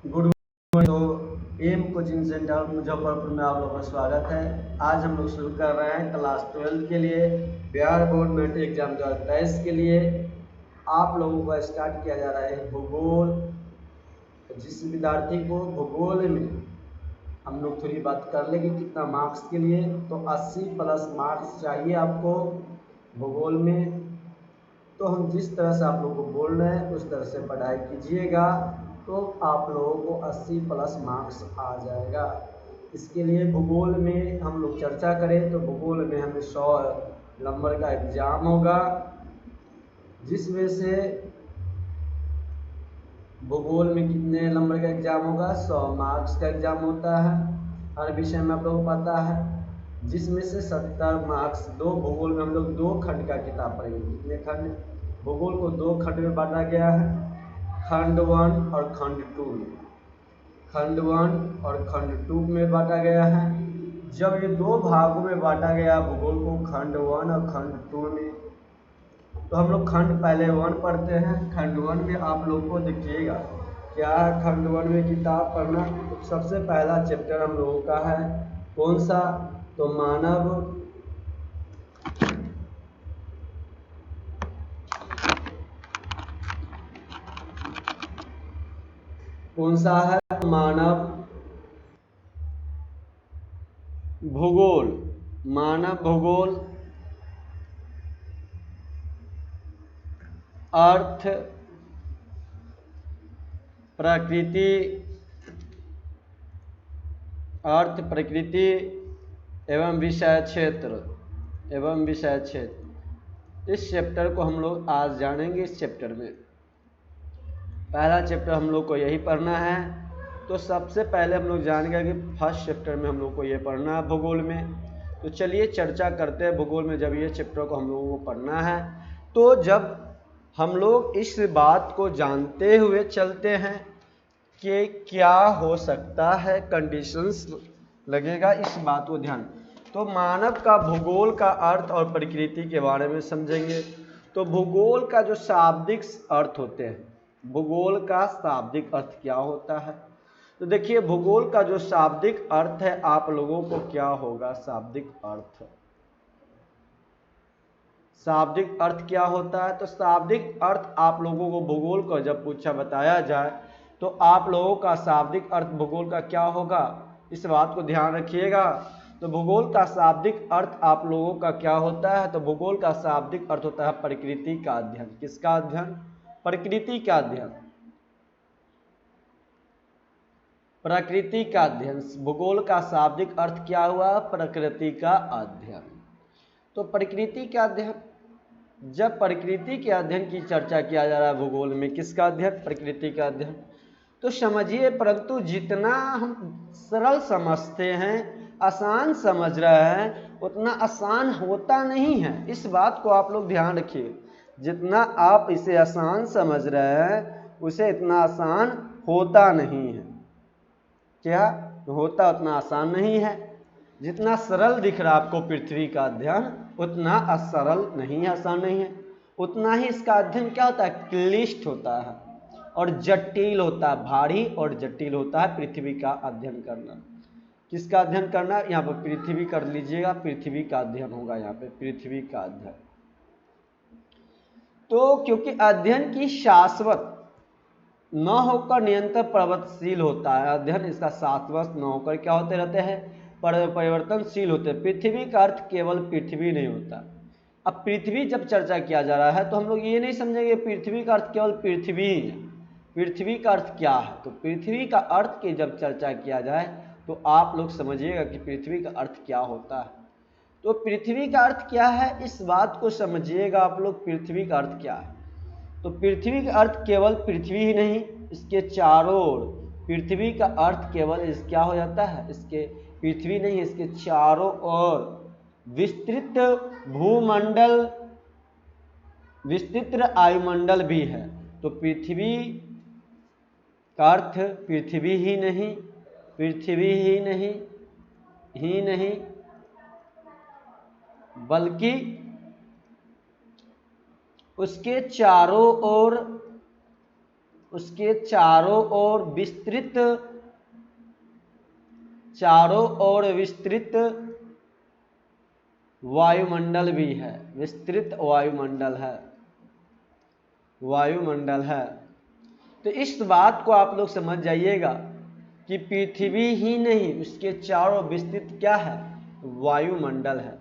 Good morning. तो M coaching centre Muzaffarpur में आप लोगों का स्वागत है। आज हम लोग शुरू कर रहे हैं क्लास 12 के लिए बिहार बोर्ड मेट्रिक एग्जाम 2023 के लिए आप लोगों का स्टार्ट किया जा रहा है भूगोल। जिस विद्यार्थी को भूगोल में हम लोग थोड़ी बात कर लेंगे कितना मार्क्स के लिए, तो 80 प्लस मार्क्स चाहिए आपको भूगोल में। तो हम जिस तरह से आप लोगों को बोल रहे हैं उस तरह से पढ़ाई कीजिएगा तो आप लोगों को 80 प्लस मार्क्स आ जाएगा। इसके लिए भूगोल में हम लोग चर्चा करें तो भूगोल में हमें 100 नंबर का एग्ज़ाम होगा, जिसमें से भूगोल में कितने नंबर का एग्ज़ाम होगा, 100 मार्क्स का एग्ज़ाम होता है। हर विषय में आप लोगों को पता है, जिसमें से 70 मार्क्स। भूगोल में हम लोग 2 खंड का किताब पढ़ेंगे। कितने खंड? भूगोल को 2 खंड में बांटा गया है, खंड 1 और खंड 2 में। खंड 1 और खंड 2 में बांटा गया है। जब ये 2 भागों में बांटा गया भूगोल को, खंड 1 और खंड 2 में, तो हम लोग खंड पहले 1 पढ़ते हैं। खंड 1 में आप लोग को देखिएगा क्या है। खंड 1 में किताब पढ़ना, तो सबसे पहला चैप्टर हम लोगों का है कौन सा? तो मानव कौन सा है? मानव भूगोल। मानव भूगोल, अर्थ, प्रकृति, अर्थ प्रकृति एवं विषय क्षेत्र इस चैप्टर को हम लोग आज जानेंगे। इस चैप्टर में पहला चैप्टर हम लोग को यही पढ़ना है। तो सबसे पहले हम लोग जानेंगे कि फर्स्ट चैप्टर में हम लोग को ये पढ़ना है भूगोल में। तो चलिए चर्चा करते हैं भूगोल में। जब ये चैप्टर को हम लोगों को पढ़ना है, तो जब हम लोग इस बात को जानते हुए चलते हैं कि क्या हो सकता है, कंडीशंस लगेगा, इस बात को ध्यान। तो मानव का भूगोल का अर्थ और प्रकृति के बारे में समझेंगे। तो भूगोल का जो शाब्दिक अर्थ होते हैं, भूगोल का शाब्दिक अर्थ क्या होता है? तो देखिए भूगोल का जो शाब्दिक अर्थ है आप लोगों को क्या होगा? शाब्दिक अर्थ क्या होता है? तो शाब्दिक अर्थ आप लोगों को भूगोल को जब पूछा बताया जाए तो आप लोगों का शाब्दिक अर्थ भूगोल का क्या होगा, इस बात को ध्यान रखिएगा। तो भूगोल का शाब्दिक अर्थ आप लोगों का क्या होता है? तो भूगोल का शाब्दिक अर्थ होता है प्रकृति का अध्ययन। किसका अध्ययन? प्रकृति का अध्ययन। प्रकृति का अध्ययन। भूगोल का शाब्दिक अर्थ क्या हुआ? प्रकृति का अध्ययन। तो प्रकृति का अध्ययन, जब प्रकृति के अध्ययन की चर्चा किया जा रहा है भूगोल में, किसका अध्ययन? प्रकृति का अध्ययन। तो समझिए, परंतु जितना हम सरल समझते हैं, आसान समझ रहे हैं, उतना आसान होता नहीं है। इस बात को आप लोग ध्यान रखिए। जितना आप इसे आसान समझ रहे हैं उसे इतना आसान होता नहीं है। क्या होता? उतना आसान नहीं है। जितना सरल दिख रहा आपको पृथ्वी का अध्ययन, उतना सरल नहीं है, आसान नहीं है। उतना ही इसका अध्ययन क्या होता है? क्लिष्ट होता है और जटिल होता है, भारी और जटिल होता है पृथ्वी का अध्ययन करना। किसका अध्ययन करना? यहाँ पर पृथ्वी कर लीजिएगा, पृथ्वी का अध्ययन होगा यहाँ पे, पृथ्वी का अध्ययन। तो क्योंकि अध्ययन की शाश्वत न होकर निरंतर परिवर्तनशील होता है, अध्ययन इसका शाश्वत न होकर क्या होते रहते हैं? परिवर्तनशील होते हैं। पृथ्वी का अर्थ केवल पृथ्वी नहीं होता। अब पृथ्वी जब चर्चा किया जा रहा है तो हम लोग ये नहीं समझेंगे पृथ्वी का अर्थ केवल पृथ्वी है। पृथ्वी का अर्थ क्या है? तो पृथ्वी का अर्थ की जब चर्चा किया जाए तो आप लोग समझिएगा कि पृथ्वी का अर्थ क्या होता है। तो पृथ्वी का अर्थ क्या है, इस बात को समझिएगा आप लोग। पृथ्वी का अर्थ क्या है? तो पृथ्वी का अर्थ केवल पृथ्वी ही नहीं, इसके चारों ओर। पृथ्वी का अर्थ केवल इस क्या हो जाता है? इसके पृथ्वी नहीं, इसके चारों ओर विस्तृत भूमंडल, विस्तृत वायुमंडल भी है। तो पृथ्वी का अर्थ पृथ्वी ही नहीं, पृथ्वी ही नहीं बल्कि उसके चारों ओर उसके चारों ओर विस्तृत वायुमंडल भी है, विस्तृत वायुमंडल है। तो इस बात को आप लोग समझ जाइएगा कि पृथ्वी ही नहीं, उसके चारों विस्तृत क्या है, वायुमंडल है।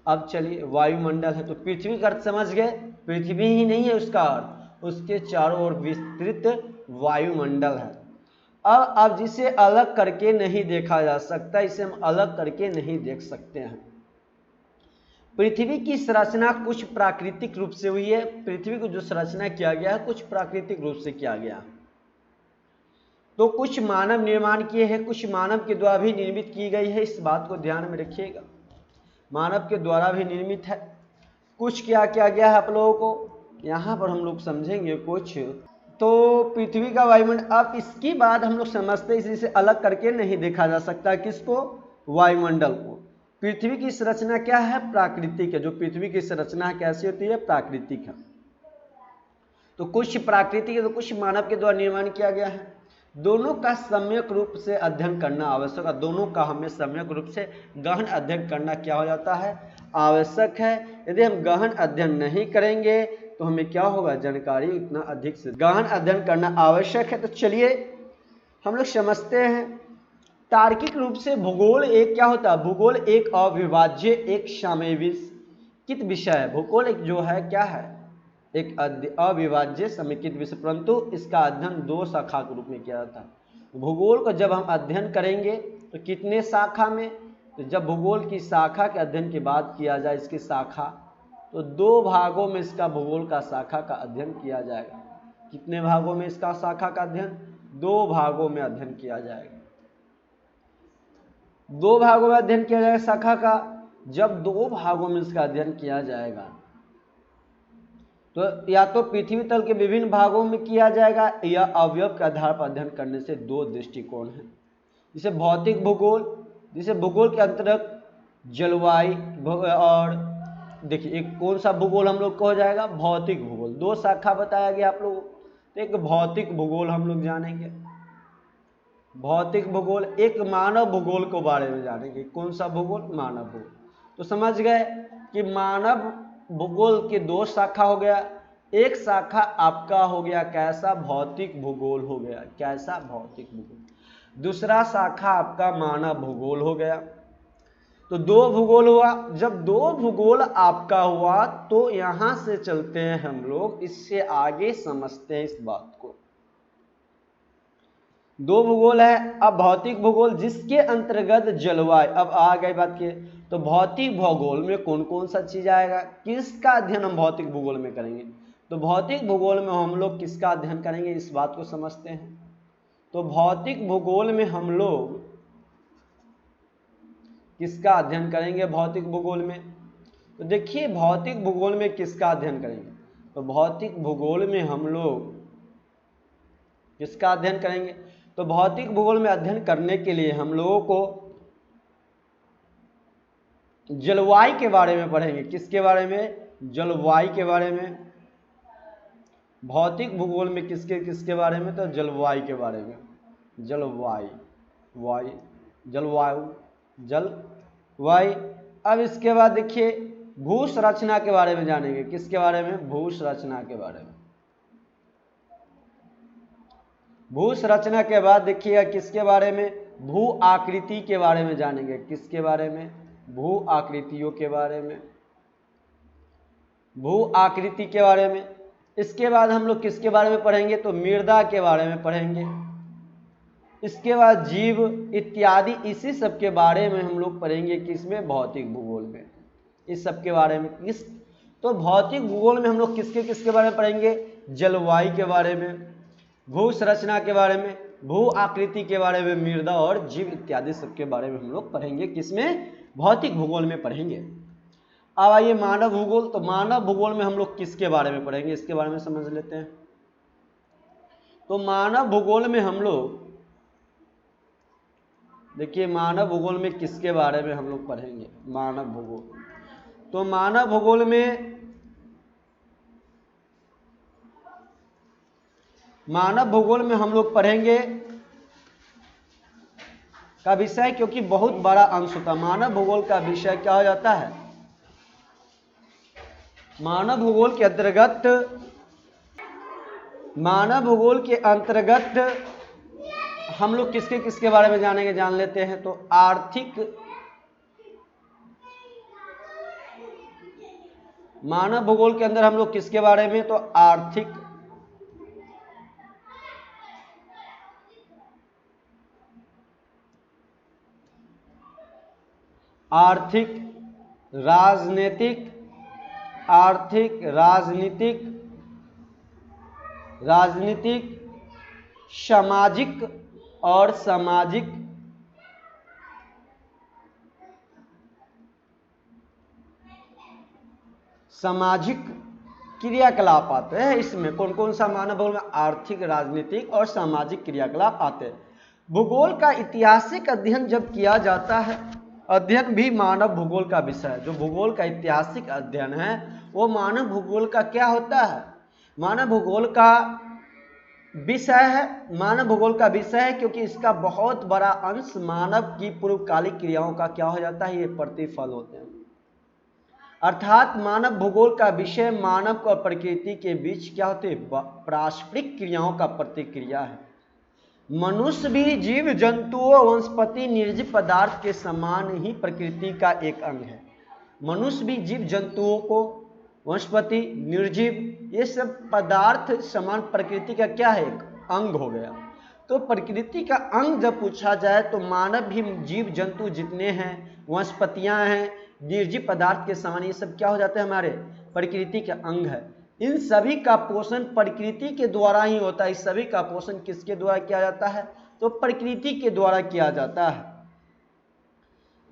अब चलिए, वायुमंडल है तो पृथ्वी का अर्थ समझ गए, पृथ्वी ही नहीं है उसका अर्थ, उसके चारों ओर विस्तृत वायुमंडल है। अब जिसे अलग करके नहीं देखा जा सकता, इसे हम अलग करके नहीं देख सकते हैं। पृथ्वी की संरचना कुछ प्राकृतिक रूप से हुई है, पृथ्वी को जो संरचना किया गया है कुछ प्राकृतिक रूप से किया गया, तो कुछ मानव निर्माण किए हैं, कुछ मानव के द्वारा भी निर्मित की गई है। इस बात को ध्यान में रखिएगा, मानव के द्वारा भी निर्मित है। कुछ क्या किया गया है आप लोगों को यहाँ पर हम लोग समझेंगे कुछ। तो पृथ्वी का वायुमंडल, अब इसकी बात हम लोग समझते हैं, इसे अलग करके नहीं देखा जा सकता। किसको, वायुमंडल को। पृथ्वी की संरचना क्या है, प्राकृतिक है। जो पृथ्वी की संरचना कैसी होती है, प्राकृतिक है। तो कुछ प्राकृतिक है तो कुछ मानव के द्वारा निर्माण किया गया है। दोनों का सम्यक रूप से अध्ययन करना आवश्यक है, दोनों का हमें सम्यक रूप से गहन अध्ययन करना क्या हो जाता है, आवश्यक है। यदि हम गहन अध्ययन नहीं करेंगे तो हमें क्या होगा, जानकारी इतना अधिक से गहन अध्ययन करना आवश्यक है। तो चलिए हम लोग समझते हैं, तार्किक रूप से भूगोल एक क्या होता है, भूगोल एक अविभाज्य, एक समेकित विषय है। भूगोल एक जो है क्या है, एक अविभाज्य समेकित विषय, परंतु इसका अध्ययन दो शाखा के रूप में किया जाता है। भूगोल को जब हम अध्ययन करेंगे तो कितने शाखा में, तो जब भूगोल की शाखा के अध्ययन की बात किया जाए, इसकी शाखा, तो दो भागों में इसका भूगोल का शाखा का अध्ययन किया जाएगा। कितने भागों में इसका शाखा का अध्ययन, दो भागों में अध्ययन किया जाएगा। दो भागों में अध्ययन किया जाएगा शाखा का। जब दो भागों में इसका अध्ययन किया जाएगा तो या तो पृथ्वी तल के विभिन्न भागों में किया जाएगा या अवयव के आधार पर अध्ययन करने से दो दृष्टिकोण हैं। जिसे भौतिक भूगोल, जिसे भूगोल के अंतर्गत जलवायु, और देखिए एक कौन सा भूगोल हम लोग को हो जाएगा, भौतिक भूगोल। दो शाखा बताया गया आप लोगों को, तो एक भौतिक भूगोल हम लोग जानेंगे, भौतिक भूगोल। एक मानव भूगोल के बारे में जानेंगे, कौन सा भूगोल, मानव भूगोल। तो समझ गए कि मानव भूगोल के दो शाखा हो गया, एक शाखा आपका हो गया कैसा, भौतिक भूगोल हो गया, कैसा, भौतिक भूगोल। दूसरा शाखा आपका मानव भूगोल हो गया। तो दो भूगोल हुआ। जब दो भूगोल आपका हुआ तो यहां से चलते हैं हम लोग, इससे आगे समझते हैं इस बात को। दो भूगोल है। अब भौतिक भूगोल जिसके अंतर्गत जलवायु, अब आ गई बात की, तो भौतिक भूगोल में कौन कौन सा चीज आएगा, किसका अध्ययन हम भौतिक भूगोल में करेंगे। तो भौतिक भूगोल में हम लोग किसका अध्ययन करेंगे, इस बात को समझते हैं। तो भौतिक भूगोल में हम लोग किसका अध्ययन करेंगे, भौतिक भूगोल में। तो देखिए भौतिक भूगोल में किसका अध्ययन करेंगे, तो भौतिक भूगोल में हम लोग किसका अध्ययन करेंगे। तो भौतिक भूगोल में अध्ययन करने के लिए हम लोगों को जलवायु के बारे में पढ़ेंगे। किसके बारे में, जलवायु के बारे में। भौतिक भूगोल में किसके किसके बारे में, तो जलवायु के बारे में। जलवायु। अब इसके बाद देखिए भू संरचना के बारे में जानेंगे। किसके बारे में, भू संरचना के बारे में। भू संरचना के बाद देखिएगा किसके बारे में, भू आकृति के बारे में जानेंगे। किसके बारे में, भू आकृतियों के बारे में, भू आकृति के बारे में। इसके बाद हम लोग किसके बारे में पढ़ेंगे, तो मृदा के बारे में पढ़ेंगे। इसके बाद जीव इत्यादि, इसी सब के बारे में हम लोग पढ़ेंगे। किसमें, भौतिक भूगोल में, इस सब के बारे में। किस, तो भौतिक भूगोल में हम लोग किसके किसके बारे में पढ़ेंगे, जलवायु के बारे में, भू संरचना के बारे में, भू आकृति के बारे में, मृदा और जीव इत्यादि सबके बारे में हम लोग पढ़ेंगे। किसमें, भौतिक भूगोल में पढ़ेंगे। अब आइए मानव भूगोल। तो मानव भूगोल में हम लोग किसके बारे में पढ़ेंगे, इसके बारे में समझ लेते हैं। तो मानव भूगोल में हम लोग देखिए, मानव भूगोल में किसके बारे में हम लोग पढ़ेंगे, मानव भूगोल। तो मानव भूगोल में मानव भूगोल में हम लोग पढ़ेंगे का विषय, क्योंकि बहुत बड़ा अंश होता है। मानव भूगोल का विषय क्या हो जाता है? मानव भूगोल के अंतर्गत हम लोग किसके किसके बारे में जान लेते हैं। तो मानव भूगोल के अंदर हम लोग किसके बारे में? तो आर्थिक, राजनीतिक, सामाजिक और सामाजिक क्रियाकलाप आते हैं। इसमें कौन कौन सा मानव भूगोल में? आर्थिक, राजनीतिक और सामाजिक क्रियाकलाप आते हैं। भूगोल का ऐतिहासिक अध्ययन जब किया जाता है, अध्ययन भी मानव भूगोल का विषय है। जो भूगोल का ऐतिहासिक अध्ययन है वो मानव भूगोल का क्या होता है? मानव भूगोल का विषय है, क्योंकि इसका बहुत बड़ा अंश मानव की पूर्वकालिक क्रियाओं का क्या हो जाता है? ये प्रतिफल होते हैं। अर्थात मानव भूगोल का विषय मानव और प्रकृति के बीच क्या होते हैं? पारस्परिक क्रियाओं का प्रतिक्रिया है। मनुष्य भी जीव जंतुओं, वनस्पति, निर्जीव पदार्थ के समान ही प्रकृति का एक अंग है। मनुष्य भी जीव जंतुओं को, वनस्पति, निर्जीव, ये सब पदार्थ समान प्रकृति का क्या है? एक अंग हो गया। तो प्रकृति का अंग जब पूछा जाए तो मानव भी जीव जंतु जितने हैं, वनस्पतियां हैं, निर्जीव पदार्थ के समान, ये सब क्या हो जाते हैं? हमारे प्रकृति के अंग है। इन सभी का पोषण प्रकृति के द्वारा ही होता है। इस सभी का पोषण किसके द्वारा किया जाता है? तो प्रकृति के द्वारा किया जाता है।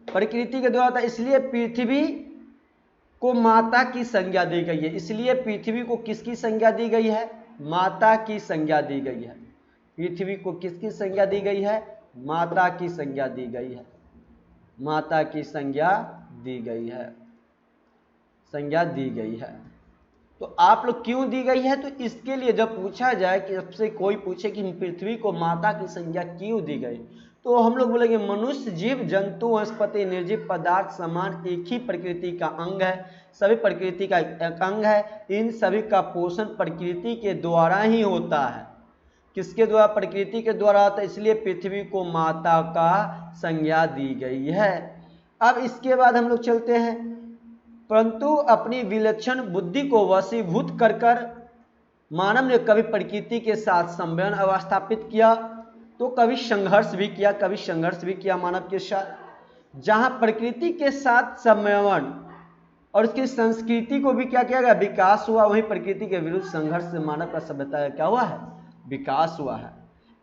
प्रकृति के द्वारा, इसलिए पृथ्वी को माता की संज्ञा दी गई है। इसलिए पृथ्वी को किसकी संज्ञा दी गई है? माता की संज्ञा दी गई है। पृथ्वी को किसकी संज्ञा दी गई है? माता की संज्ञा दी गई है। माता की संज्ञा दी गई है। तो आप लोग क्यों दी गई है? तो इसके लिए जब पूछा जाए कि आपसे कोई पूछे कि पृथ्वी को माता की संज्ञा क्यों दी गई, तो हम लोग बोलेंगे मनुष्य, जीव जंतु, वनस्पति, निर्जीव पदार्थ समान एक ही प्रकृति का अंग है। सभी प्रकृति का एक अंग है। इन सभी का पोषण प्रकृति के द्वारा ही होता है। किसके द्वारा? प्रकृति के द्वारा होता है। इसलिए पृथ्वी को माता का संज्ञा दी गई है। अब इसके बाद हम लोग चलते हैं। परंतु अपनी विलक्षण बुद्धि को वशीभूत कर मानव ने कभी प्रकृति के साथ सम्मेलन अवस्थापित किया, तो कभी संघर्ष भी किया मानव के साथ। जहां प्रकृति के साथ सम्मेलन और उसकी संस्कृति को भी क्या किया गया? विकास हुआ। वहीं प्रकृति के विरुद्ध संघर्ष से मानव का सभ्यता क्या हुआ है? विकास हुआ है।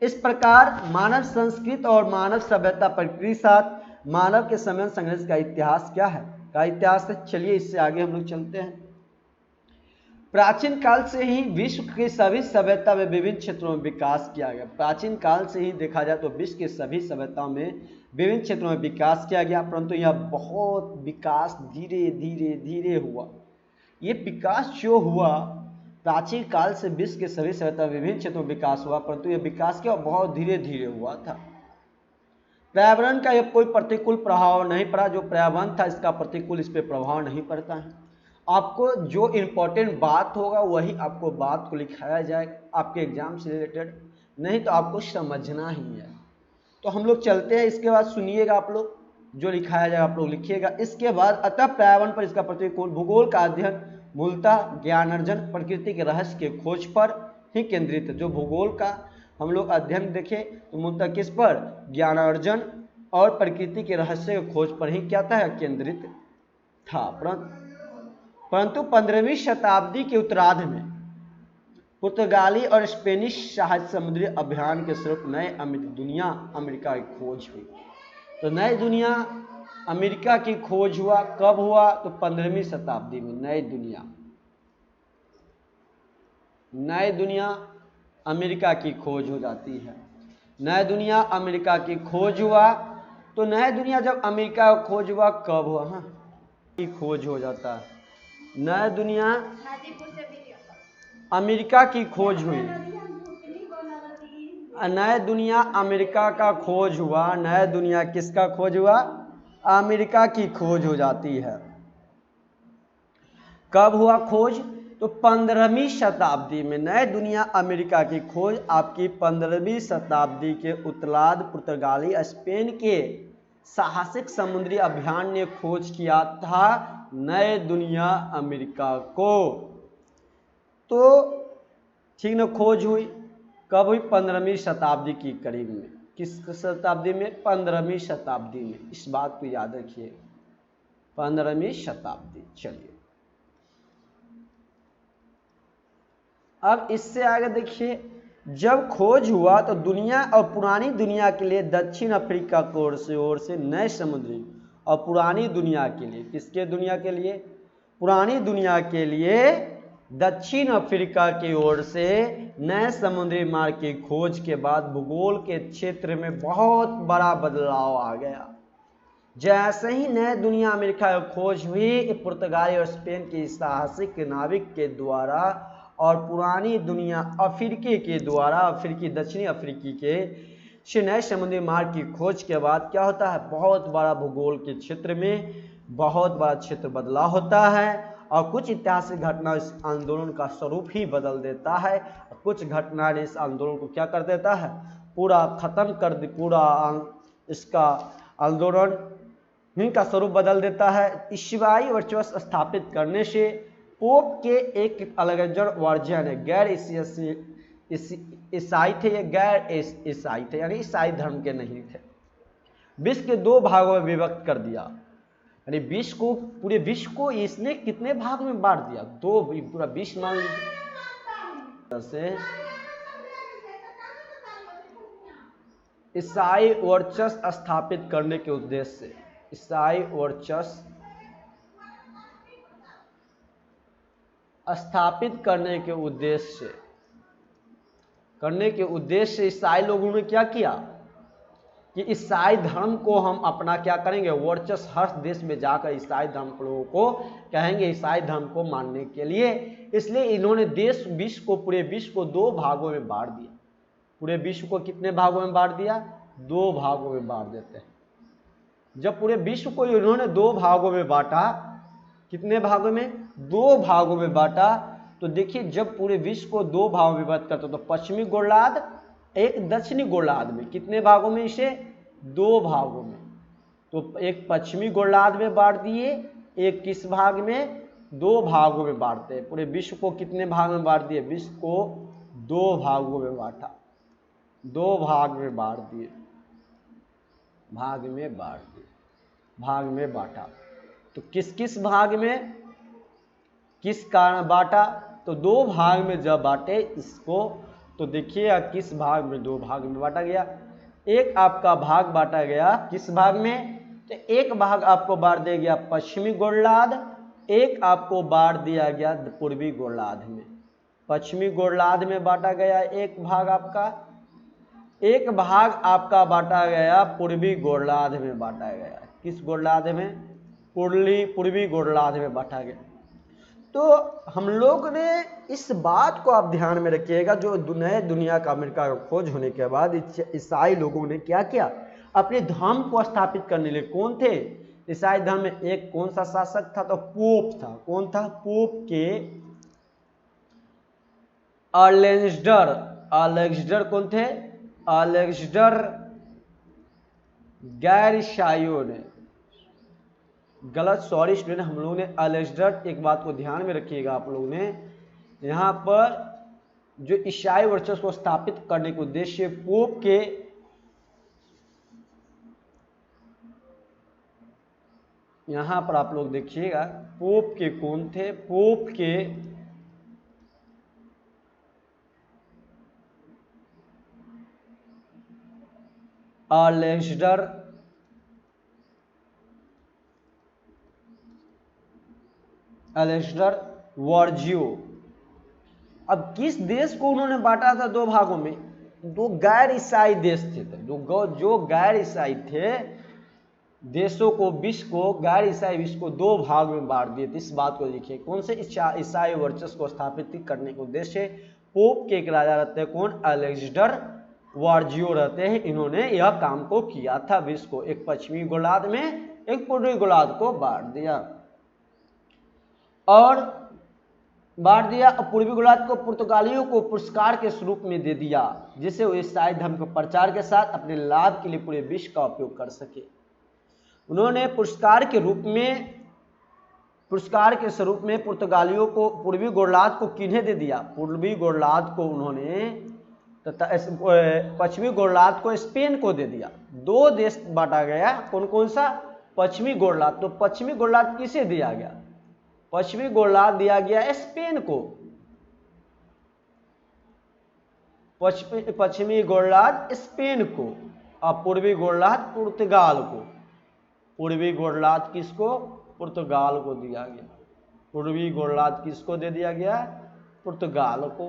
इस प्रकार मानव संस्कृति और मानव सभ्यता प्रकृति साथ मानव के सम्मेलन संघर्ष का इतिहास क्या है? चलिए इससे आगे हम लोग चलते हैं। प्राचीन काल से ही विश्व की सभी सभ्यता में विभिन्न क्षेत्रों में विकास किया गया। प्राचीन काल से ही देखा जाए तो विश्व के सभी सभ्यताओं में विभिन्न क्षेत्रों में विकास किया गया, परंतु यह बहुत विकास धीरे हुआ। ये विकास जो हुआ प्राचीन काल से विश्व के सभी सभ्यता में विभिन्न क्षेत्रों में विकास हुआ, परंतु यह विकास क्या बहुत धीरे हुआ था। पर्यावरण का यह कोई प्रतिकूल प्रभाव नहीं पड़ा। जो पर्यावरण था इसका प्रतिकूल इस पर प्रभाव नहीं पड़ता है। आपको जो इम्पोर्टेंट बात होगा वही आपको बात को लिखाया जाएगा आपके एग्जाम से रिलेटेड, नहीं तो आपको समझना ही है। तो हम लोग चलते हैं। इसके बाद सुनिएगा, आप लोग जो लिखाया जाएगा आप लोग लिखिएगा। इसके बाद अतः पर्यावरण पर इसका प्रतिकूल भूगोल का अध्ययन मूलतः ज्ञानार्जन, प्रकृति के रहस्य के खोज पर ही केंद्रित है। जो भूगोल का हम लोग अध्ययन देखें तो मूलतः किस पर? ज्ञानार्जन और प्रकृति के रहस्य के खोज पर ही क्या था? केंद्रित था। परंतु 15वीं शताब्दी के उत्तरार्ध में पुर्तगाली और स्पेनिश साहस समुद्री अभियान के स्वरूप नए दुनिया अमेरिका की खोज हुई। तो नई दुनिया अमेरिका की खोज हुआ। कब हुआ? तो 15वीं शताब्दी में नई दुनिया अमेरिका की खोज हो जाती है। नई दुनिया अमेरिका की खोज हुआ। तो नई दुनिया जब अमेरिका का खोज हुआ, कब हुआ? की खोज हो जाता है। नई दुनिया अमेरिका की खोज हुई। नए दुनिया अमेरिका का खोज हुआ। नए दुनिया किसका खोज हुआ? अमेरिका की खोज हो जाती है। कब हुआ खोज? तो 15वीं शताब्दी में नए दुनिया अमेरिका की खोज आपकी 15वीं शताब्दी के उत्तरार्ध पुर्तगाली स्पेन के साहसिक समुद्री अभियान ने खोज किया था नए दुनिया अमेरिका को। तो ठीक ना, खोज हुई कब हुई? 15वीं शताब्दी की करीब में। किस शताब्दी में? 15वीं शताब्दी में। इस बात को याद रखिए, 15वीं शताब्दी। चलिए अब इससे आगे देखिए, जब खोज हुआ तो दुनिया और पुरानी दुनिया के लिए दक्षिण अफ्रीका की ओर से नए समुद्री, और पुरानी दुनिया के लिए, किसके दुनिया के लिए? पुरानी दुनिया के लिए दक्षिण अफ्रीका की ओर से नए समुद्री मार्ग की खोज के बाद भूगोल के क्षेत्र में बहुत बड़ा बदलाव आ गया। जैसे ही नए दुनिया अमेरिका की खोज हुई, पुर्तगाली और स्पेन के साहसिक नाविक के द्वारा और पुरानी दुनिया अफ्रीकी के द्वारा, अफ्रीकी दक्षिणी अफ्रीकी के नए समुद्री मार्ग की खोज के बाद क्या होता है? बहुत बड़ा भूगोल के क्षेत्र में बहुत बड़ा क्षेत्र बदलाव होता है, और कुछ ऐतिहासिक घटना इस आंदोलन का स्वरूप ही बदल देता है। कुछ घटना ने इस आंदोलन को क्या कर देता है? पूरा खत्म कर दे, पूरा इसका आंदोलन का स्वरूप बदल देता है। ईसाई वर्चस्व स्थापित करने से पोप के एक अलेक्जेंडर वर्जियन है, गैर ईसाई थे, ये गैर ईसाई थे, यानी ईसाई धर्म के नहीं थे। विश्व के 2 भागों में विभक्त कर दिया, यानी विश्व को, पूरे विश्व को इसने कितने भाग में बांट दिया? 2, पूरा विश्व मान लीजिए। ईसाई वर्चस्व स्थापित करने के उद्देश्य से, ईसाई वर्चस्व स्थापित करने के उद्देश्य से ईसाई लोगों ने क्या किया कि ईसाई धर्म को हम अपना क्या करेंगे? वर्चस्व हर देश में जाकर ईसाई धर्म के लोगों को कहेंगे ईसाई धर्म को मानने के लिए। इसलिए इन्होंने विश्व को, पूरे विश्व को 2 भागों में बांट दिया। पूरे विश्व को कितने भागों में बांट दिया? 2 भागों में बांट देते हैं। जब पूरे विश्व को इन्होंने 2 भागों में बांटा, कितने भागों में? 2 भागों में बांटा। तो देखिए, जब पूरे विश्व को 2 भागों में विभक्त करते तो पश्चिमी गोलार्ध, एक दक्षिणी गोलार्ध में, कितने भागों में? इसे 2 भागों में। तो एक पश्चिमी गोलार्ध में बांट दिए, एक किस भाग में? 2 भागों में बांटते हैं। पूरे विश्व को कितने भाग में बांट दिए? विश्व को 2 भागों में बांटा, 2 भाग में बांट दिए, भाग में बांटा। तो किस किस भाग में, किस कारण बांटा? तो 2 भाग में जब बांटे इसको, तो देखिए किस भाग में? 2 भाग में बांटा गया। एक आपका भाग बांटा गया किस भाग में? तो एक भाग आपको बांट दिया गया पश्चिमी गोलार्ध, एक आपको बांट दिया गया पूर्वी गोलार्ध में। पश्चिमी गोलार्ध में बांटा गया एक भाग आपका, एक भाग आपका बांटा गया पूर्वी गोलार्ध में बांटा गया। किस गोलार्ध में? पूर्वी गोलार्ध में बांटा गया। तो हम लोग ने इस बात को आप ध्यान में रखिएगा, जो नए दुनिया का अमेरिका का खोज होने के बाद ईसाई लोगों ने क्या किया? अपने धर्म को स्थापित करने के लिए, कौन थे ईसाई धर्म में? एक कौन सा शासक था? तो पोप था। कौन था? पोप के अलेक्जेंडर कौन थे? अलेक्जेंडर गैर ईसाइयों ने, गलत, सॉरी स्टूडेंट, हम लोगों ने अलेक्जेंडर, एक बात को ध्यान में रखिएगा आप लोगों ने, यहाँ पर जो ईसाई वर्चस्व को स्थापित करने के उद्देश्य पोप के, यहाँ पर आप लोग देखिएगा पोप के कौन थे? पोप के अलेक्जेंडर वर्जियो। अब किस देश को उन्होंने बांटा था 2 भागों में? 2 गैर ईसाई देश थे, जो गैर ईसाई थे देशों को, विश्व को, गैर ईसाई विश्व को 2 भाग में बांट दिए थे। इस बात को लिखिए, कौन से? ईसाई वर्चस्व को स्थापित करने के उद्देश्य पोप के एक राजा रहते हैं, कौन? अलेक्जेंडर वार्जियो रहते हैं, इन्होंने यह काम को किया था। विश्व को एक पश्चिमी गोलार्ध में एक पूर्वी गोलार्ध को बांट दिया और पूर्वी गोलार्ध को पुर्तगालियों को पुरस्कार के स्वरूप में दे दिया, जिससे वो ईसाई धर्म के प्रचार के साथ अपने लाभ के लिए पूरे विश्व का उपयोग कर सके। उन्होंने पुरस्कार के स्वरूप में पुर्तगालियों को पूर्वी गोलार्ध को किन्हें दे दिया? पूर्वी गोलार्ध को उन्होंने तथा पश्चिमी गोलार्ध को स्पेन को दे दिया। दो देश बांटा गया, कौन कौन सा? पश्चिमी गोलार्ध। तो पश्चिमी गोलार्ध किसे दिया गया? पश्चिमी गोलार्ध दिया गया स्पेन को, पश्चिमी गोलार्ध स्पेन को और पूर्वी गोलार्ध पुर्तगाल को। पूर्वी गोलार्ध किसको? पुर्तगाल को दिया गया। पूर्वी गोलार्ध किसको दे दिया गया? पुर्तगाल को।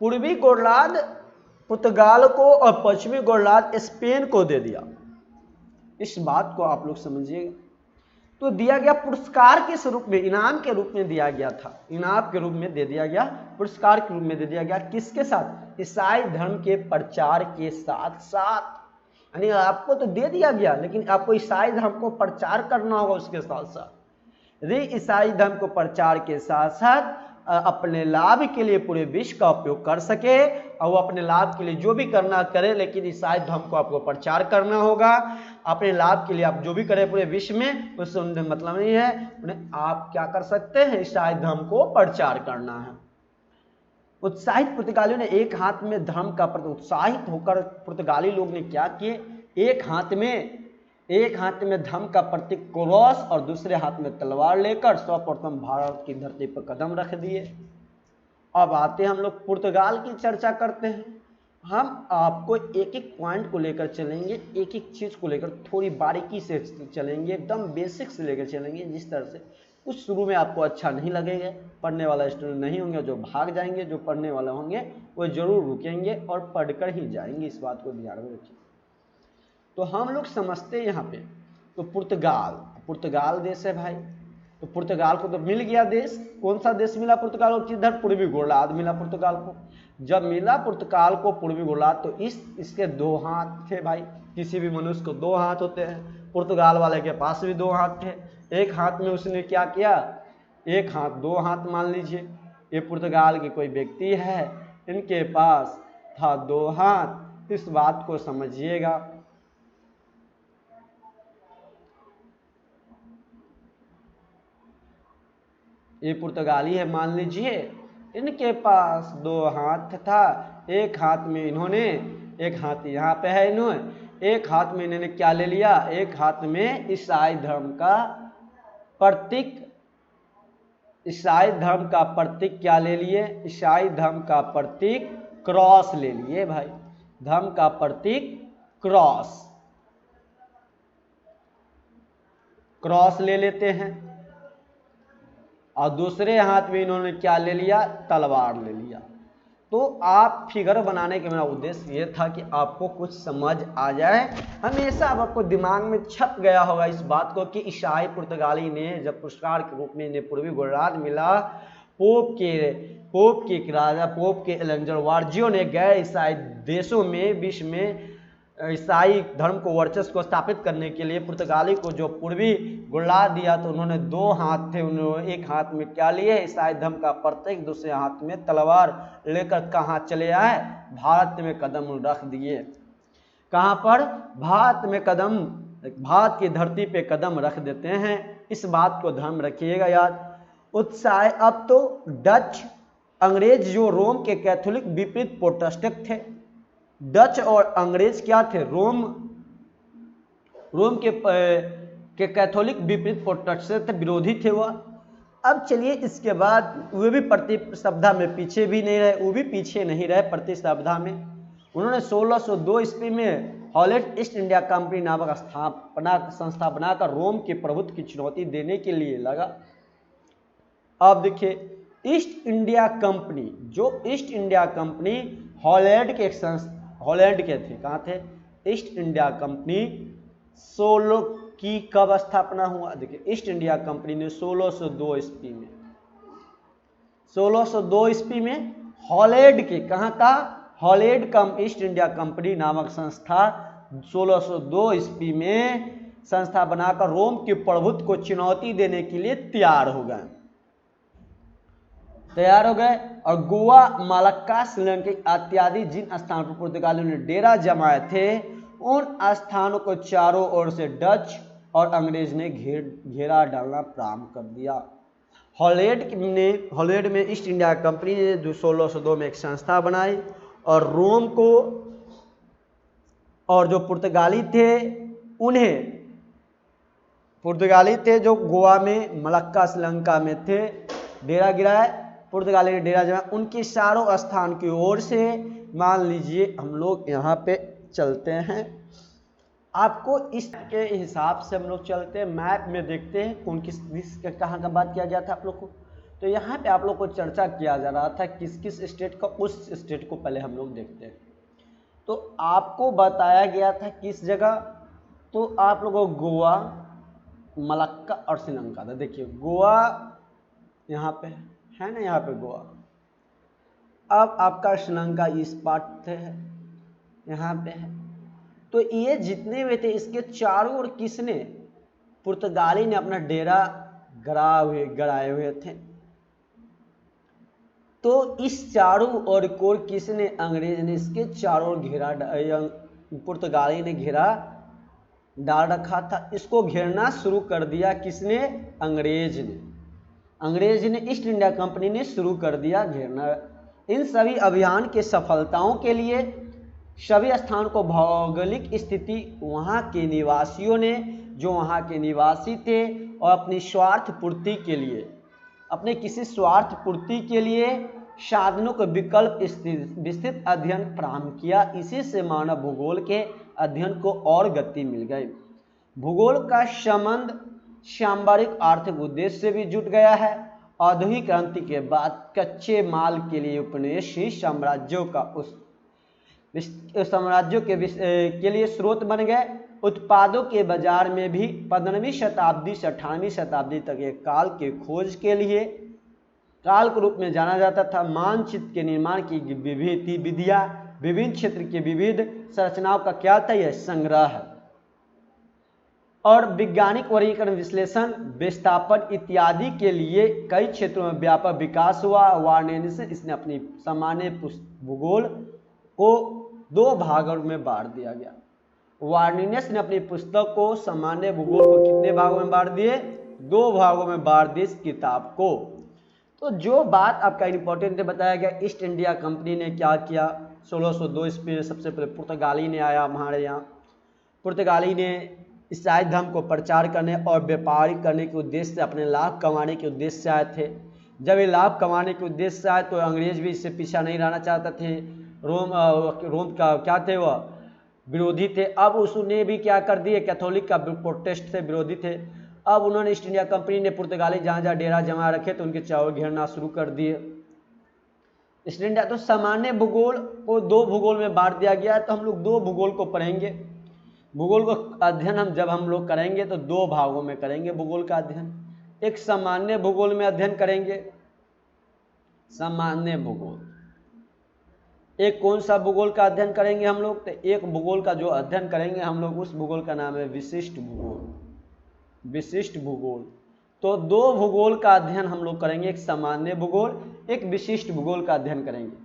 पूर्वी गोलार्ध पुर्तगाल को और पश्चिमी गोलार्ध स्पेन को दे दिया। इस बात को आप लोग समझिएगा। तो दिया गया पुरस्कार के स्वरूप में, इनाम के रूप में दिया गया था। इनाम के रूप में दे दिया गया, पुरस्कार के रूप में दे दिया गया। किसके साथ? ईसाई धर्म के प्रचार के साथ साथ। यानी आपको तो दे दिया गया, लेकिन आपको ईसाई धर्म को प्रचार करना होगा उसके साथ साथ। यदि ईसाई धर्म को प्रचार के साथ साथ अपने लाभ के लिए पूरे विश्व का उपयोग कर सके, और वो अपने लाभ के लिए जो भी करना करे, लेकिन ईसाई धर्म को आपको प्रचार करना होगा। अपने लाभ के लिए आप जो भी करें पूरे विश्व में, उससे उन्हें मतलब नहीं है। उन्हें आप क्या कर सकते हैं? ईसाई धर्म को प्रचार करना है। उत्साहित पुर्तगालियों ने एक हाथ में धर्म का प्रति उत्साहित होकर पुर्तगाली लोग ने क्या किए? एक हाथ में धर्म का प्रतीक क्रॉस और दूसरे हाथ में तलवार लेकर सर्वप्रथम भारत की धरती पर कदम रख दिए। अब आते हम लोग पुर्तगाल की चर्चा करते हैं। हम आपको एक एक पॉइंट को लेकर चलेंगे, एक एक चीज को लेकर थोड़ी बारीकी से चलेंगे, एकदम बेसिक से लेकर चलेंगे। जिस तरह से कुछ शुरू में आपको अच्छा नहीं लगेगा, पढ़ने वाला स्टूडेंट नहीं होंगे जो भाग जाएंगे, जो पढ़ने वाले होंगे वो जरूर रुकेंगे और पढ़कर ही जाएंगे। इस बात को ध्यान में रखिए। तो हम लोग समझते हैं यहाँ पे, तो पुर्तगाल देश है भाई। तो पुर्तगाल को तो मिल गया देश। कौन सा देश मिला पुर्तगाल को? किधर? पूर्वी गोलार्ध मिला पुर्तगाल को। जब मिला पुर्तगाल को पूर्वी गोलार्ध, तो इसके दो हाथ थे भाई। किसी भी मनुष्य को दो हाथ होते हैं। पुर्तगाल वाले के पास भी दो हाथ थे। एक हाथ में उसने क्या किया? एक हाथ, दो हाथ मान लीजिए। ये पुर्तगाल के कोई व्यक्ति है, इनके पास था दो हाथ। इस बात को समझिएगा। ये पुर्तगाली है मान लीजिए, इनके पास दो हाथ था। एक हाथ में इन्होंने, एक हाथ यहाँ पे है इन्होंने, एक हाथ में इन्होंने क्या ले लिया? एक हाथ में ईसाई धर्म का प्रतीक, ईसाई धर्म का प्रतीक क्या ले लिए? ईसाई धर्म का प्रतीक क्रॉस ले लिए भाई। धर्म का प्रतीक क्रॉस ले लेते हैं। और दूसरे हाथ में इन्होंने क्या ले लिया? तलवार ले लिया। तो आप फिगर बनाने का मेरा उद्देश्य ये था कि आपको कुछ समझ आ जाए। हमेशा आपको दिमाग में छप गया होगा इस बात को कि ईसाई पुर्तगाली ने जब पुरस्कार के रूप में इन्हें पूर्वी गोलार्ध मिला, पोप के एलेंजर वार्जियो ने गैर ईसाई देशों में, विश्व में ईसाई धर्म को वर्चस्व को स्थापित करने के लिए पुर्तगाली को जो पूर्वी गोलार्ध दिया, तो उन्होंने दो हाथ थे। उन्होंने एक हाथ में क्या लिए? ईसाई धर्म का प्रतीक, दूसरे हाथ में तलवार लेकर कहाँ चले आए? भारत में कदम रख दिए। कहाँ पर? भारत में कदम, भारत की धरती पे कदम रख देते हैं। इस बात को ध्यान रखिएगा यार। उत्साह। अब तो डच, अंग्रेज जो रोम के कैथोलिक विपरीत प्रोटेस्टेंट थे। डच और अंग्रेज क्या थे? रोम के कैथोलिक विपरीत प्रोटेस्टेंट विरोधी थे वह। अब चलिए इसके बाद वे भी प्रतिस्पर्धा में पीछे भी नहीं रहे, वो भी पीछे नहीं रहे प्रतिस्पर्धा में। उन्होंने 1602 ईस्वी में हॉलैंड ईस्ट इंडिया कंपनी नामक संस्था बनाकर रोम के प्रभुत्व की चुनौती देने के लिए लगा। अब देखिए, ईस्ट इंडिया कंपनी, जो ईस्ट इंडिया कंपनी हॉलैंड के हॉलैंड के थे। कहाँ थे? ईस्ट इंडिया कंपनी 16 की कब स्थापना हुआ? देखिए, ईस्ट इंडिया कंपनी ने 1602 ईस्वी में 1602 ईस्वी में हॉलैंड के, कहाँ का, हॉलैंड कम ईस्ट इंडिया कंपनी नामक संस्था 1602 ईस्वी में संस्था बनाकर रोम के प्रभुत्व को चुनौती देने के लिए तैयार हो गए। और गोवा, मालक्का, श्रीलंका इत्यादि जिन स्थानों पर पुर्तगालियों ने डेरा जमाए थे, उन स्थानों को चारों ओर से डच और अंग्रेज ने घेरा डालना प्रारंभ कर दिया। हॉलैंड में ईस्ट इंडिया कंपनी ने 1602 में एक संस्था बनाई और रोम को, और जो पुर्तगाली थे जो गोवा में, मलक्का, श्रीलंका में थे, डेरा गिराए, पुर्तगाली ने डेरा जमाया, उनके चारों स्थान की ओर से, मान लीजिए हम लोग यहाँ पे चलते हैं, आपको इसके हिसाब से हम लोग चलते हैं, मैप में देखते हैं कौन किस कहाँ का बात किया गया था आप लोग को। तो यहाँ पे आप लोग को चर्चा किया जा रहा था किस किस स्टेट का, उस स्टेट को पहले हम लोग देखते हैं। तो आपको बताया गया था किस जगह, तो आप लोगों को गोवा, मलक्का और श्रीलंका था। देखिए गोवा यहाँ पे है ना, यहाँ पे गोवा। अब आपका श्रीलंका इस पार्ट है, यहाँ पे है। तो ये जितने हुए थे, इसके चारों ओर किसने, पुर्तगाली ने अपना डेरा गड़ाए हुए थे। तो इस चारों ओर को किसने, अंग्रेज ने इसके चारों ओर पुर्तगाली ने घेरा डाल रखा था। इसको घेरना शुरू कर दिया किसने, अंग्रेज ने ईस्ट इंडिया कंपनी ने शुरू कर दिया घेरना। इन सभी अभियान के सफलताओं के लिए सभी स्थान को भौगोलिक स्थिति वहाँ के निवासियों ने, जो वहाँ के निवासी थे, और अपनी स्वार्थ पूर्ति के लिए साधनों के विकल्प विस्तृत अध्ययन प्रारंभ किया। इसी से मानव भूगोल के अध्ययन को और गति मिल गई। भूगोल का संबंध सांबारिक आर्थिक उद्देश्य से भी जुट गया है। औद्योगिक क्रांति के बाद कच्चे माल के लिए उपनिवेशी साम्राज्यों के लिए स्रोत बन गए। उत्पादों के बाजार में भी 15वीं शताब्दी से 18वीं शताब्दी तक एक काल के खोज के लिए काल के रूप में जाना जाता था। मानचित्र के निर्माण की विधियां, विभिन्न क्षेत्र के विविध संरचनाओं का क्या था, यह संग्रह, और वैज्ञानिक वर्गीकरण, विश्लेषण, विस्थापन इत्यादि के लिए कई क्षेत्रों में व्यापक विकास हुआ। वार्नेस इसने अपनी सामान्य भूगोल को 2 भागों में बांट दिया गया। वार्नेस ने अपनी पुस्तक को, सामान्य भूगोल को कितने भागों में बांट दिए, 2 भागों में बांट दिए इस किताब को। तो जो बात आपका इंपॉर्टेंट बताया गया, ईस्ट इंडिया कंपनी ने क्या किया, 1602 ईस्वी में सबसे पहले पुर्तगाली ने आया हमारे यहाँ। पुर्तगाली ने ईसाई धर्म को प्रचार करने और व्यापारिक करने के उद्देश्य से, अपने लाभ कमाने के उद्देश्य से आए थे। जब ये लाभ कमाने के उद्देश्य से आए तो अंग्रेज भी इससे पीछा नहीं रहना चाहते थे। रोम का क्या थे, वह विरोधी थे। अब उसने भी क्या कर दिए, कैथोलिक का प्रोटेस्ट से विरोधी थे। अब उन्होंने, ईस्ट इंडिया कंपनी ने पुर्तगाली जहाँ जहाँ डेरा जमा रखे तो उनके चारों घेरना शुरू कर दिए। ईस्ट इंडिया, तो सामान्य भूगोल को 2 भूगोल में बांट दिया गया है। तो हम लोग 2 भूगोल को पढ़ेंगे। भूगोल को अध्ययन जब हम लोग करेंगे तो 2 भागों में करेंगे भूगोल का अध्ययन। एक सामान्य भूगोल में अध्ययन करेंगे, सामान्य भूगोल। एक कौन सा भूगोल का अध्ययन करेंगे हम लोग, तो एक भूगोल का जो अध्ययन करेंगे हम लोग, उस भूगोल का नाम है विशिष्ट भूगोल। विशिष्ट भूगोल। तो 2 भूगोल का अध्ययन हम लोग करेंगे, एक सामान्य भूगोल, एक विशिष्ट भूगोल का अध्ययन करेंगे।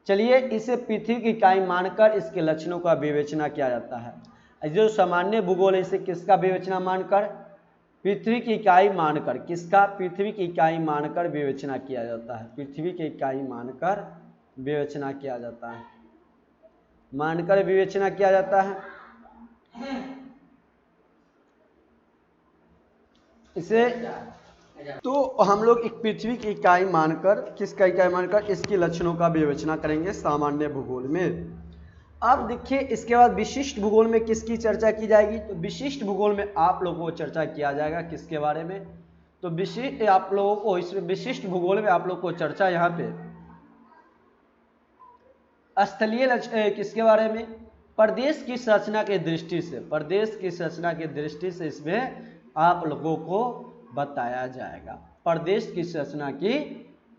चलिए, इसे पृथ्वी की इकाई मानकर इसके लक्षणों का विवेचना किया जाता है। जो सामान्य भूगोल है, इसे किसका विवेचना मानकर, पृथ्वी की इकाई मानकर, किसका, पृथ्वी की इकाई मानकर विवेचना किया जाता है। पृथ्वी की इकाई मानकर विवेचना किया जाता है, मानकर विवेचना किया जाता है। इसे तो हम लोग एक पृथ्वी की इकाई मानकर, किसका इकाई मानकर, इसके लक्षणों का विवेचना करेंगे सामान्य भूगोल में। अब देखिए, इसके बाद विशिष्ट भूगोल में किसकी चर्चा की जाएगी, तो विशिष्ट भूगोल में आप लोगों को चर्चा किया जाएगा किसके बारे में, तो विशिष्ट आप लोगों को इसमें विशिष्ट भूगोल में आप लोग को चर्चा यहाँ पे स्थलीय किसके बारे में, प्रदेश की संरचना के दृष्टि से, प्रदेश की संरचना की दृष्टि से इसमें आप लोगों को बताया जाएगा। प्रदेश की संरचना की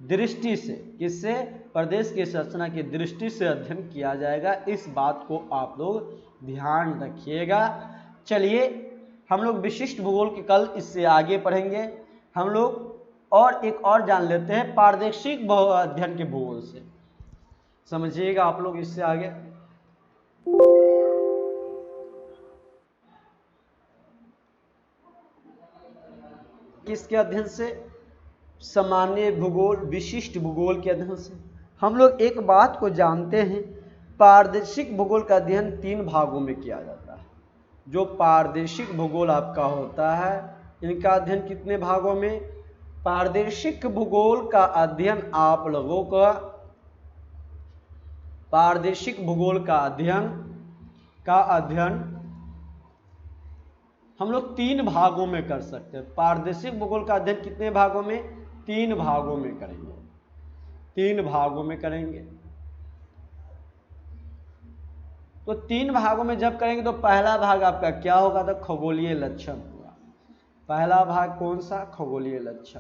दृष्टि से, किससे, प्रदेश की संरचना की दृष्टि से अध्ययन किया जाएगा। इस बात को आप लोग ध्यान रखिएगा। चलिए हम लोग विशिष्ट भूगोल के कल इससे आगे पढ़ेंगे। हम लोग और एक और जान लेते हैं पारदर्शिक अध्ययन के भूगोल से। समझिएगा आप लोग इससे आगे। किसके अध्ययन से? सामान्य भूगोल, विशिष्ट भूगोल के अध्ययन से। हम लोग एक बात को जानते हैं, पारदर्शिक भूगोल का अध्ययन 3 भागों में किया जाता है। जो पारदर्शिक भूगोल आपका होता है, इनका अध्ययन कितने भागों में? पारदर्शिक भूगोल का अध्ययन आप लोगों का, पारदर्शिक भूगोल का अध्ययन हम लोग 3 भागों में कर सकते हैं। पारदर्शिक भूगोल का अध्ययन कितने भागों में? 3 भागों में करेंगे। 3 भागों में करेंगे। तो 3 भागों में जब करेंगे तो पहला भाग आपका क्या होगा? तो खगोलीय लक्षण होगा। पहला भाग कौन सा? खगोलीय लक्षण।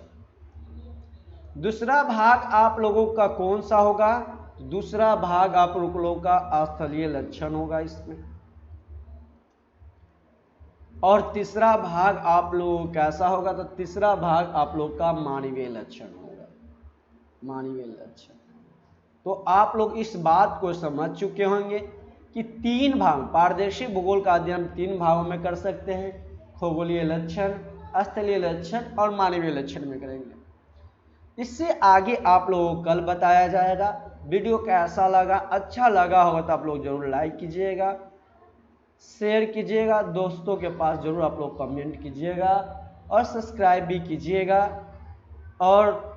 दूसरा भाग आप लोगों का कौन सा होगा? दूसरा भाग आप लोगों का स्थलीय लक्षण होगा इसमें। और तीसरा भाग आप लोगों का कैसा होगा? तो तीसरा भाग आप लोग का मानवीय लक्षण होगा। मानवीय लक्षण। तो आप लोग इस बात को समझ चुके होंगे कि 3 भाग, पारदर्शिक भूगोल का अध्ययन 3 भागों में कर सकते हैं। खगोलीय लक्षण, स्थलीय लक्षण और मानवीय लक्षण में करेंगे। इससे आगे आप लोगों को कल बताया जाएगा। वीडियो कैसा लगा? अच्छा लगा होगा तो आप लोग जरूर लाइक कीजिएगा, शेयर कीजिएगा, दोस्तों के पास जरूर आप लोग कमेंट कीजिएगा और सब्सक्राइब भी कीजिएगा। और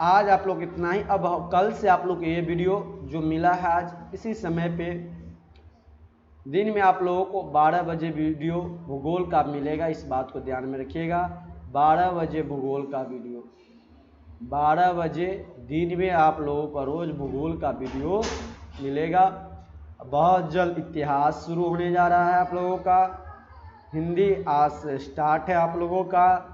आज आप लोग इतना ही। अब कल से आप लोग ये वीडियो जो मिला है आज इसी समय पे दिन में आप लोगों को 12 बजे वीडियो भूगोल का मिलेगा। इस बात को ध्यान में रखिएगा। 12 बजे भूगोल का वीडियो, 12 बजे दिन में आप लोगों को रोज भूगोल का वीडियो मिलेगा। बहुत जल्द इतिहास शुरू होने जा रहा है आप लोगों का। हिंदी आज से स्टार्ट है आप लोगों का।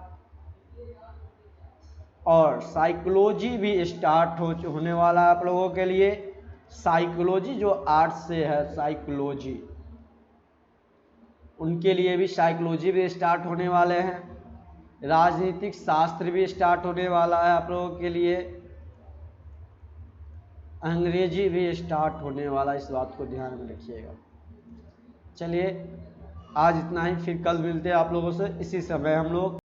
और साइकोलॉजी भी स्टार्ट होने वाला है आप लोगों के लिए। साइकोलॉजी जो आर्ट्स से है, साइकोलॉजी, उनके लिए भी साइकोलॉजी भी स्टार्ट होने वाले हैं। राजनीतिक शास्त्र भी स्टार्ट होने वाला है आप लोगों के लिए। अंग्रेजी भी स्टार्ट होने वाला, इस बात को ध्यान में रखिएगा। चलिए आज इतना ही, फिर कल मिलते हैं आप लोगों से इसी समय हम लोग।